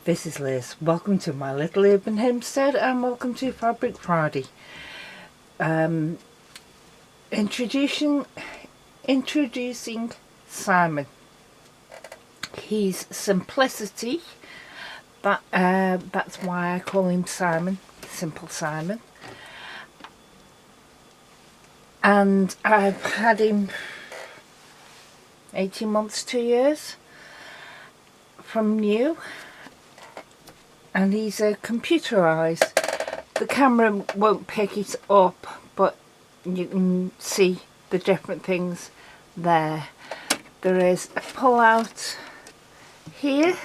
this is Liz. Welcome to my little urban homestead and welcome to Fabric Friday. Introducing Simon. He's simplicity. That's why I call him Simon, Simple Simon. And I've had him 18 months, 2 years from new. And he's computerized. The camera won't pick it up, but you can see the different things there. There is a pull out here,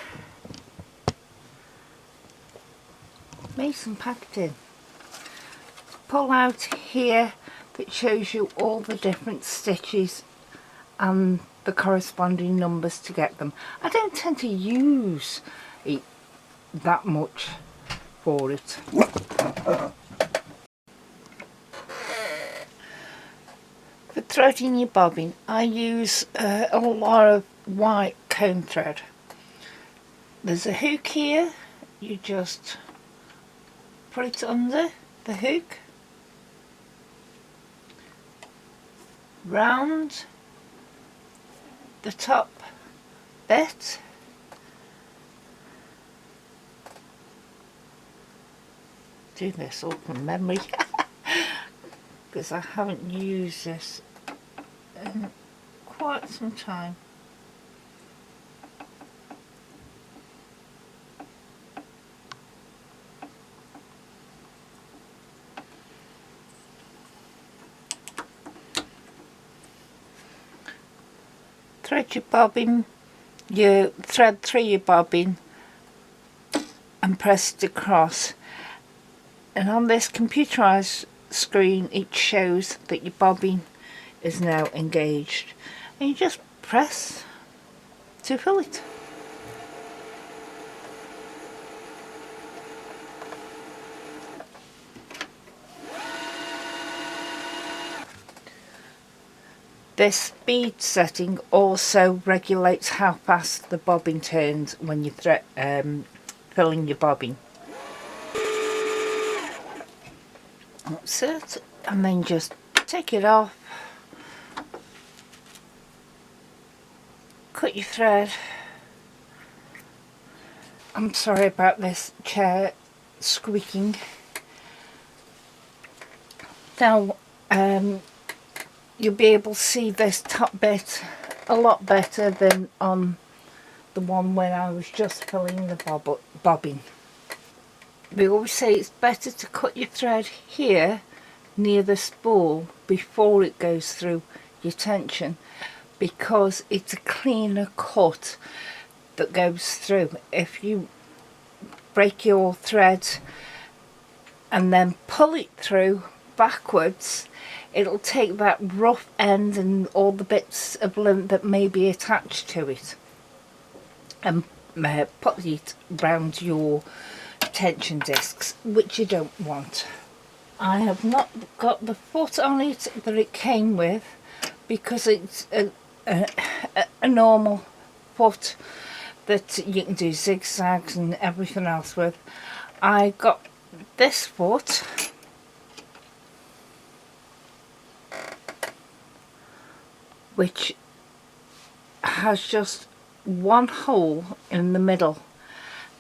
mason packed in, pull out here that shows you all the different stitches and the corresponding numbers to get them. I don't tend to use it that much for it. For threading your bobbin, I use a lot of white comb thread. There's a hook here, you just put it under the hook, round the top bit, do this all from memory because I haven't used this in quite some time. Thread your bobbin, you thread through your bobbin and press it across, and on this computerized screen it shows that your bobbin is now engaged, and you just press to fill it. This speed setting also regulates how fast the bobbin turns when you filling your bobbin. That's it, and then just take it off, cut your thread. I'm sorry about this chair squeaking. Now you'll be able to see this top bit a lot better than on the one when I was just filling the bobbin. We always say it's better to cut your thread here near the spool before it goes through your tension, because it's a cleaner cut that goes through. If you break your thread and then pull it through backwards, it'll take that rough end and all the bits of lint that may be attached to it and put it round your tension discs, which you don't want. I have not got the foot on it that it came with because it's a normal foot that you can do zigzags and everything else with. I got this foot which has just one hole in the middle,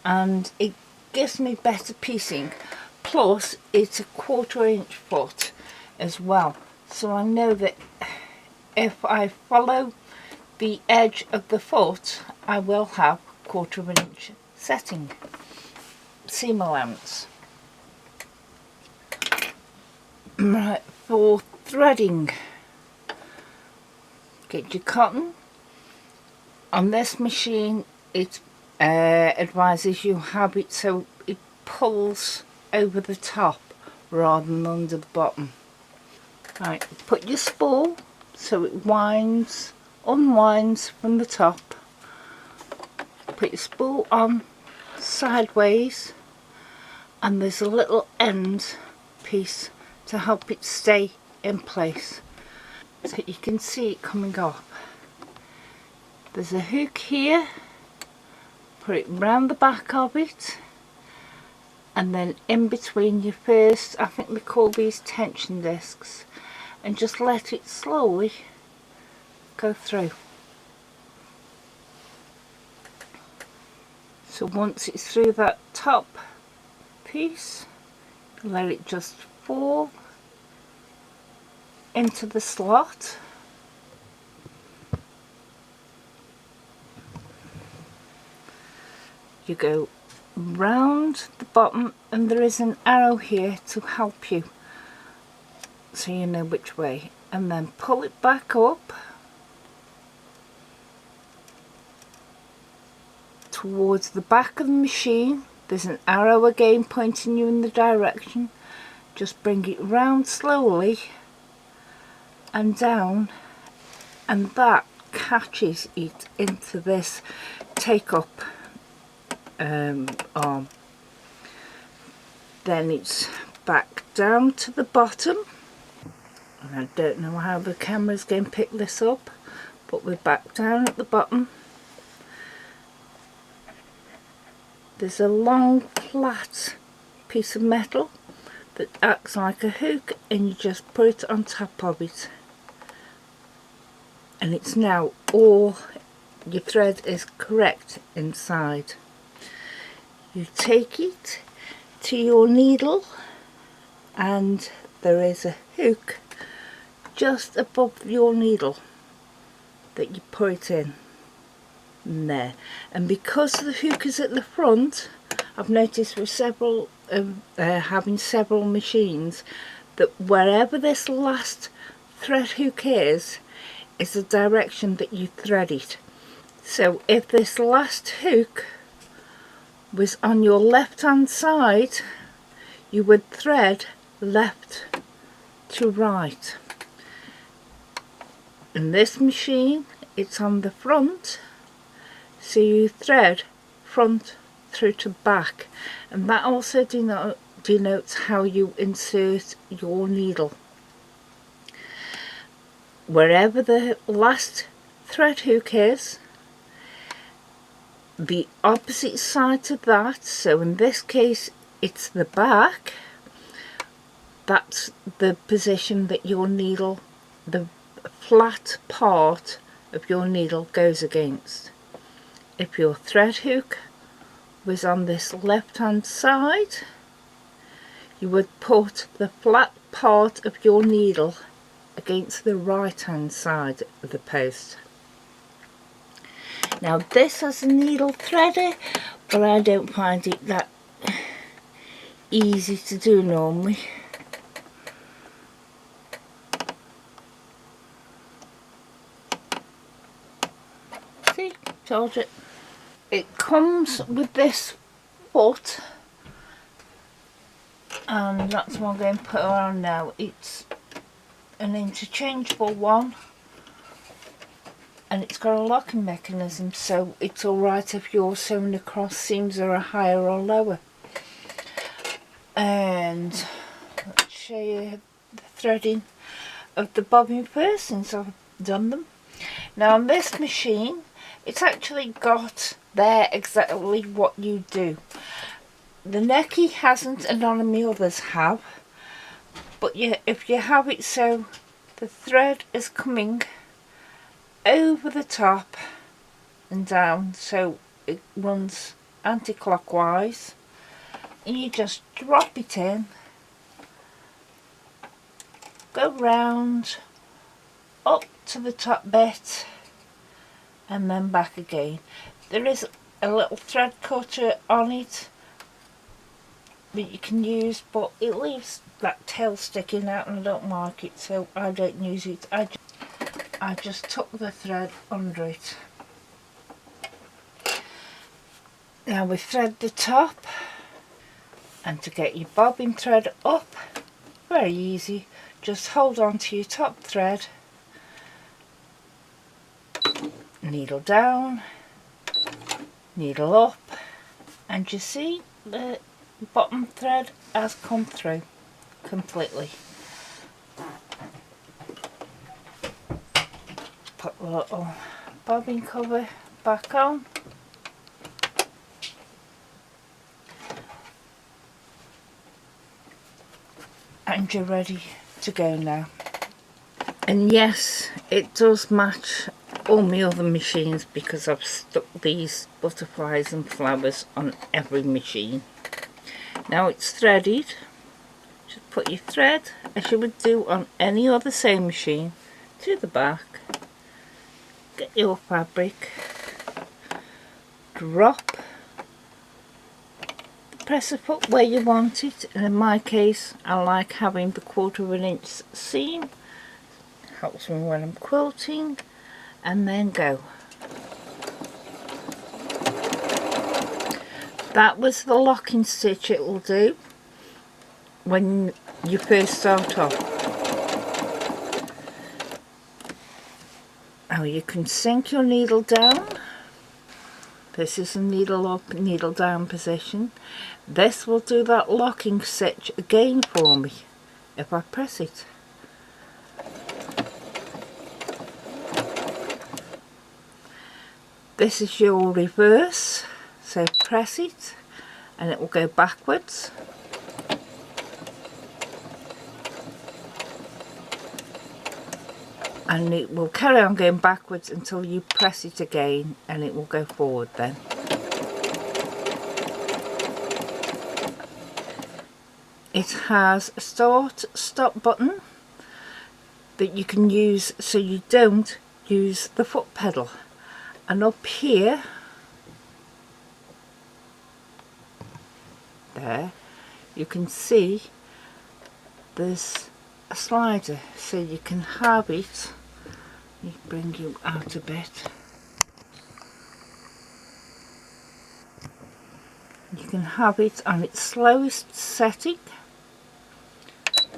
and it gives me better piecing, plus it's a 1/4 inch foot as well, so I know that if I follow the edge of the foot I will have 1/4 inch setting seam allowance. Right, for threading, get your cotton. On this machine it advises you have it so it pulls over the top rather than under the bottom. Right, put your spool so it unwinds from the top. Put your spool on sideways, and there's a little end piece to help it stay in place, so you can see it coming off. There's a hook here put it round the back of it, and then in between your first, I think they call these tension discs, and just let it slowly go through. So once it's through that top piece, let it just fall into the slot. You go round the bottom, and there is an arrow here to help you so you know which way, and then pull it back up towards the back of the machine. There's an arrow again pointing you in the direction. Just bring it round slowly and down, and that catches it into this take up arm. Then it's back down to the bottom, and I don't know how the camera's going to pick this up, but we're back down at the bottom. There's a long flat piece of metal that acts like a hook, and you just put it on top of it, and it's now all your thread is correct inside. You take it to your needle, and there is a hook just above your needle that you put it in there. And because the hook is at the front, I've noticed with several having several machines, that wherever this last thread hook is the direction that you thread it. So if this last hook was on your left hand side, you would thread left to right. In this machine it's on the front, so you thread front through to back, and that also denotes how you insert your needle. Wherever the last thread hook is, the opposite side to that, so in this case it's the back, that's the position that your needle, the flat part of your needle, goes against. If your thread hook was on this left hand side, you would put the flat part of your needle against the right hand side of the post. Now this has a needle threader, but I don't find it that easy to do normally. See, told it. It comes with this foot, and that's what I'm going to put around now. It's an interchangeable one, and it's got a locking mechanism, so it's alright if you're sewing across seams that are higher or lower. And let's show you the threading of the bobbin first, since I've done them. Now on this machine, it's actually got there exactly what you do. The necky hasn't, and none of the others have, but if you have it so the thread is coming over the top and down, so it runs anti-clockwise, and you just drop it in, go round up to the top bit, and then back again. There is a little thread cutter on it that you can use, but it leaves that tail sticking out, and I don't like it, so I don't use it. I just tuck the thread under it. Now we thread the top, and to get your bobbin thread up, very easy, just hold on to your top thread, needle down, needle up, and you see the bottom thread has come through completely. Put the little bobbin cover back on, and you're ready to go now. And yes, it does match all my other machines because I've stuck these butterflies and flowers on every machine. Now it's threaded. Just put your thread, as you would do on any other sewing machine, to the back. Get your fabric, drop the presser foot where you want it, and in my case I like having the 1/4 inch seam, helps me when I'm quilting, and then go. That was the locking stitch it will do when you first start off. Now you can sink your needle down. This is a needle up, needle down position. This will do that locking stitch again for me if I press it. This is your reverse, so press it and it will go backwards. And it will carry on going backwards until you press it again and it will go forward then. It has a start stop button that you can use so you don't use the foot pedal. And up here, there, you can see there's a slider, so you can have it. Let me bring you out a bit. You can have it on its slowest setting.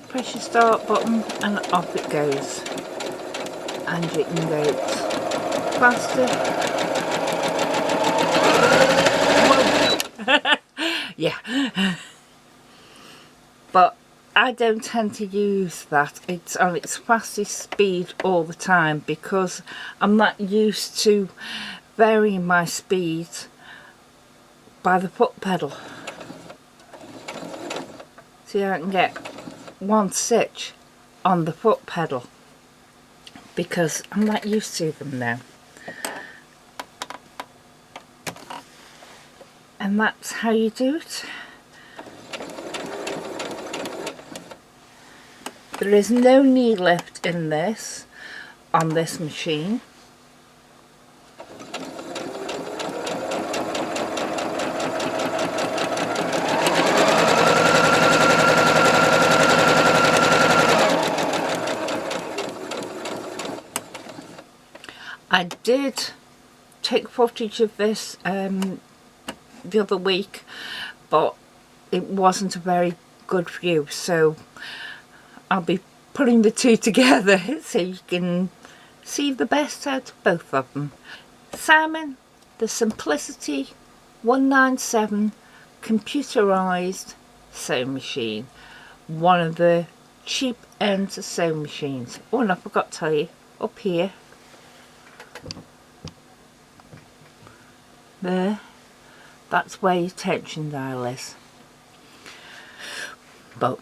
Press your start button and off it goes. And you can go faster. Yeah. But I don't tend to use that. It's on its fastest speed all the time because I'm not used to varying my speed by the foot pedal. See, I can get one stitch on the foot pedal because I'm not used to them now. And that's how you do it. There is no knee lift in this, on this machine. I did take footage of this the other week, but it wasn't a very good view, so I'll be putting the two together so you can see the best out of both of them. Simon the Simplicity 197 computerized sewing machine, one of the cheap end sewing machines. Oh, and I forgot to tell you, up here, there, that's where your tension dial is. But